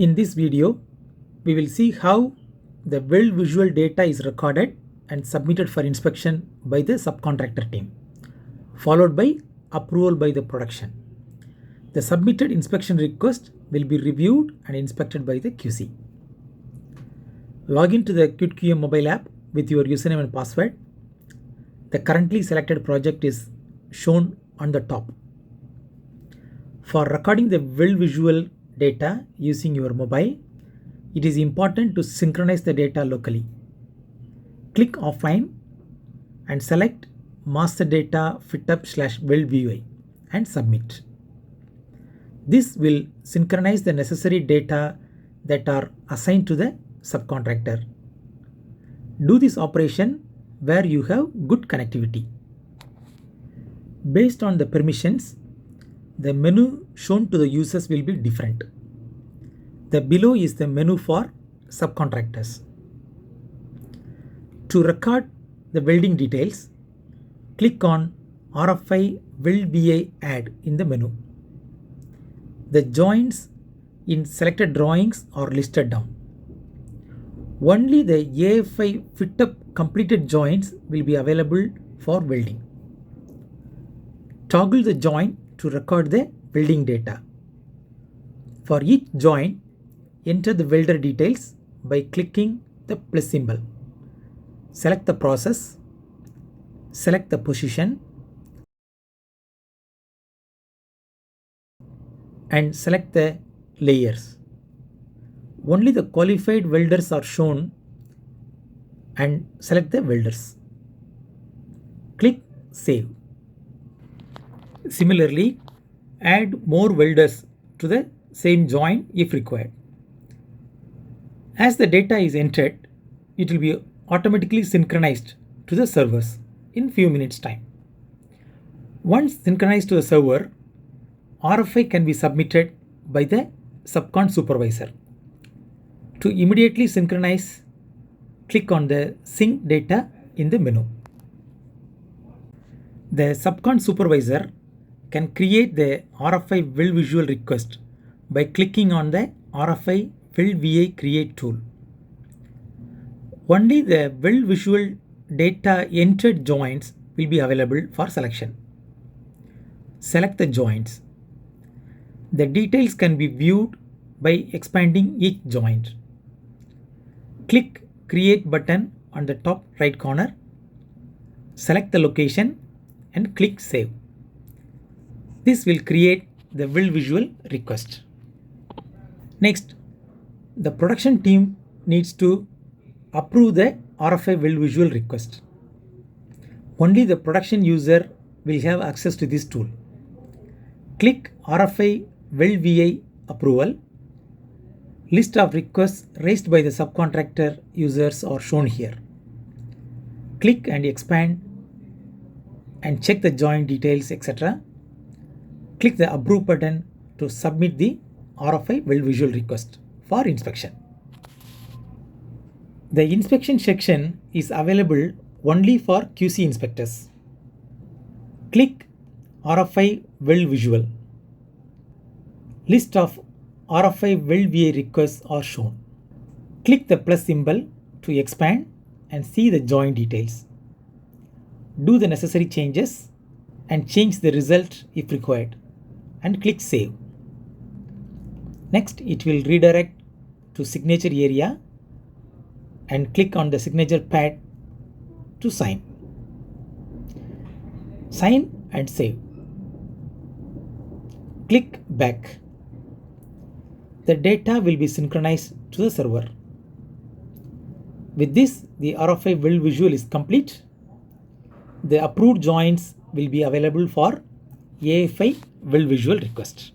In this video, we will see how the weld visual data is recorded and submitted for inspection by the subcontractor team, followed by approval by the production. The submitted inspection request will be reviewed and inspected by the QC. Log into the cuteQM mobile app with your username and password. The currently selected project is shown on the top. For recording the weld visual data using your mobile, it is important to synchronize the data locally. Click offline and select master data fitup/weld VUI and submit. This will synchronize the necessary data that are assigned to the subcontractor. Do this operation where you have good connectivity. Based on the permissions, the menu shown to the users will be different. The below is the menu for subcontractors. To record the welding details, click on RFI Weld VI Add in the menu. The joints in selected drawings are listed down. Only the AFI FitUp completed joints will be available for welding. Toggle the joint to record the welding data. For each joint, enter the welder details by clicking the plus symbol. Select the process, select the position, and select the layers. Only the qualified welders are shown and select the welders. Click Save. Similarly, add more welders to the same joint if required. As the data is entered, it will be automatically synchronized to the servers in few minutes time. Once synchronized to the server, RFI can be submitted by the subcon supervisor. To immediately synchronize, click on the Sync Data in the menu. The subcon supervisor can create the RFI Weld Visual request by clicking on the RFI Weld VI Create tool. Only the Weld Visual data entered joints will be available for selection. Select the joints. The details can be viewed by expanding each joint. Click Create button on the top right corner. Select the location and click Save. This will create the weld visual request. Next, the production team needs to approve the RFI weld visual request. Only the production user will have access to this tool. Click RFI Weld VI Approval. List of requests raised by the subcontractor users are shown here. Click and expand and check the joint details, etc. Click the Approve button to submit the RFI Weld Visual request for inspection. The inspection section is available only for QC inspectors. Click RFI Weld Visual. List of RFI Weld VI requests are shown. Click the plus symbol to expand and see the joint details. Do the necessary changes and change the result if required and click Save. Next, it will redirect to signature area and click on the signature pad to sign. Sign and save. Click Back. The data will be synchronized to the server. With this, the RFI Weld Visual is complete. The approved joints will be available for AFI Weld Visual request.